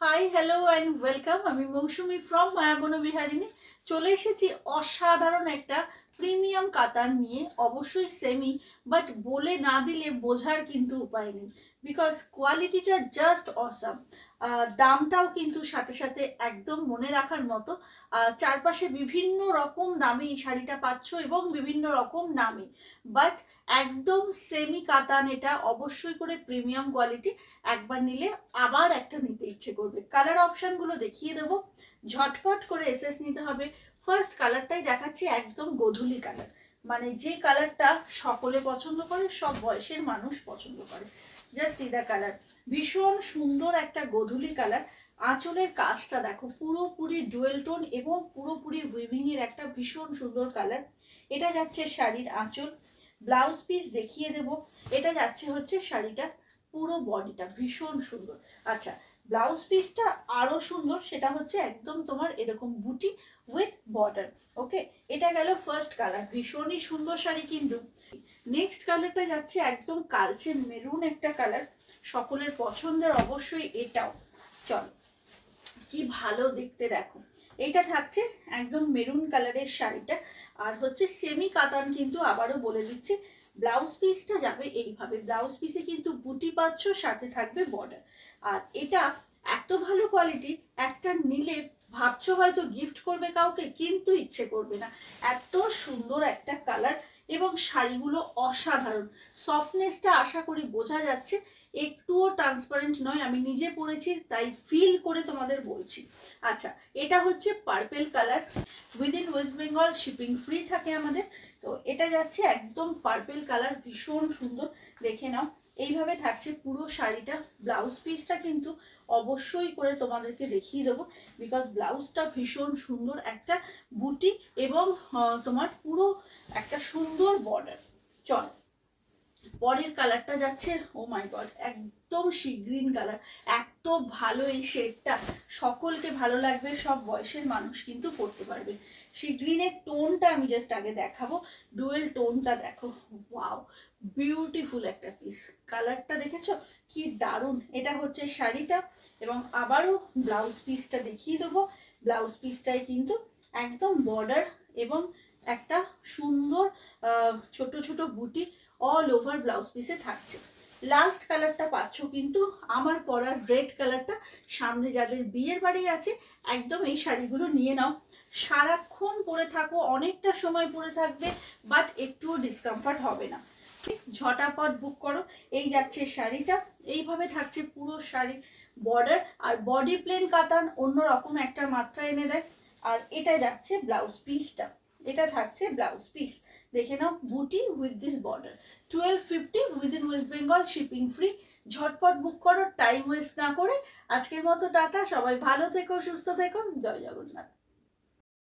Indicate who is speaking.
Speaker 1: Hi hello and welcome. আমি মৌসুমি from মায়াবনবিহারিণী চলে এসেছি অসাধারণ একটা প্রিমিয়াম কাতান নিয়ে। অবশ্যই সেমি, বাট বলে না দিলে বোঝার কিন্তু উপায় নেই, বিকজ কোয়ালিটিটা জাস্ট অসাম। দামটাও কিন্তু সাথে সাথে একদম মনে রাখার মতো। চারপাশে বিভিন্ন রকম দামে এই শাড়িটা পাচ্ছ এবং বিভিন্ন রকম নামে, বাট একদম সেমি কাতান। এটা অবশ্যই করে প্রিমিয়াম কোয়ালিটি। একবার নিলে আবার একটা নিতে ইচ্ছে করবে। কালার অপশানগুলো দেখিয়ে দেবো, ঝটপট করে এসএস নিতে হবে। ফার্স্ট কালারটাই দেখাচ্ছি, একদম গোধূলি কালার, মানে যে কালারটা সকলে পছন্দ করে, সব বয়সের মানুষ পছন্দ করে। জাস্ট সি দ্য কালার, ভীষণ সুন্দর একটা গোধূলি কালার। আঁচলের কাজটা দেখো, পুরোপুরি ডুয়েল টোন এবং পুরোপুরি উইভিং এর একটা ভীষণ সুন্দর কালার। এটা যাচ্ছে শাড়ির আঁচল। ব্লাউজ পিস দেখিয়ে দেব। এটা যাচ্ছে হচ্ছে শাড়িটার পুরো বডিটা, ভীষণ সুন্দর। আচ্ছা, ব্লাউজ পিসটা আরো সুন্দর, সেটা হচ্ছে একদম তোমার এরকম বুটি উইথ বর্ডার। ওকে, এটা গেল ফার্স্ট কালার, ভীষণই সুন্দর শাড়ি কিন্তু। নেক্সট কালারটা যাচ্ছে একদম কালচে মেরুন একটা কালার, সকলের পছন্দের অবশ্যই এটাও। চল, কি ভালো দেখতে দেখো। এইটা থাকছে একদম মেরুন কালারের শাড়িটা, আর হচ্ছে সেমি কাতান কিন্তু, আবারও বলে দিচ্ছি। ব্লাউজ পিসটা যাবে এইভাবে, ব্লাউজ পিসে কিন্তু বুটি পাচ্ছ, সাথে থাকবে বর্ডার। আর এটা এত ভালো কোয়ালিটি, একটা নিলে ভাবছো হয়তো গিফট করবে কাউকে, কিন্তু ইচ্ছে করবে না। এত সুন্দর একটা কালার, এবং শাড়িগুলো অসাধারণ। সফটনেসটা আশা করি বোঝা যাচ্ছে, একটুও ট্রান্সপারেন্ট নয়। আমি নিজে পরেছি তাই ফিল করে তোমাদের বলছি। আচ্ছা, এটা হচ্ছে purple colour, within West Bengal shipping free থাকে আমাদের। তো এটা যাচ্ছে একদম পার্পেল কালার, ভীষণ সুন্দর। দেখে নাও, এইভাবে থাকছে পুরো শাড়িটা। ব্লাউজ পিসটা কিন্তু অবশ্যই করে তোমাদেরকে দেখিয়ে দেবো, বিকজ ব্লাউজটা ভীষণ সুন্দর, একটা বুটি এবং তোমার পুরো একটা সুন্দর বর্ডার। চল, পরের কালারটা যাচ্ছে, ও মাই গড, একদম সি গ্রিন কালার। এত ভালো এই শেডটা, সকলকে ভালো লাগবে, সব বয়সের মানুষ কিন্তু পরতে পারবে। সি গ্রিনের টোনটা আমি জাস্ট আগে দেখাবো, ডুয়েল টোনটা দেখো, ওয়াও, বিউটিফুল একটা পিস। কালারটা দেখেছো কি দারুণ। এটা হচ্ছে শাড়িটা, এবং আবারও ব্লাউজ পিসটা দেখিয়ে দেবো। ব্লাউজ পিসটাই কিন্তু একদম বর্ডার এবং একটা সুন্দর ছোট ছোট বুটি অল ওভার ব্লাউজ পিসে থাকছে। লাস্ট কালারটা পাচ্ছ কিন্তু আমার পরার রেড কালারটা। সামনে যাদের বিয়ের বাড়ি আছে, একদম এই শাড়িগুলো নিয়ে নাও। সারাক্ষণ পরে থাকো, অনেকটা সময় পরে থাকবে, বাট একটুও ডিসকমফর্ট হবে না। ঝটাপট বুক করো। এই যাচ্ছে শাড়িটা, এইভাবে থাকছে পুরো শাড়ি বর্ডার, আর বডি প্লেন কাতান অন্যরকম একটা মাত্রা এনে দেয়। আর এটা যাচ্ছে ব্লাউজ পিসটা, এটা থাকছে ব্লাউজ পিস। দেখে নাও, বুটি with this border. 1250 within West Bengal shipping free. ঝটপট বুক করো, টাইম ওয়েস্ট না করে। আজকের মতো টাটা, সবাই ভালো থেকো, সুস্থ থেকো, জয় জগন্নাথ।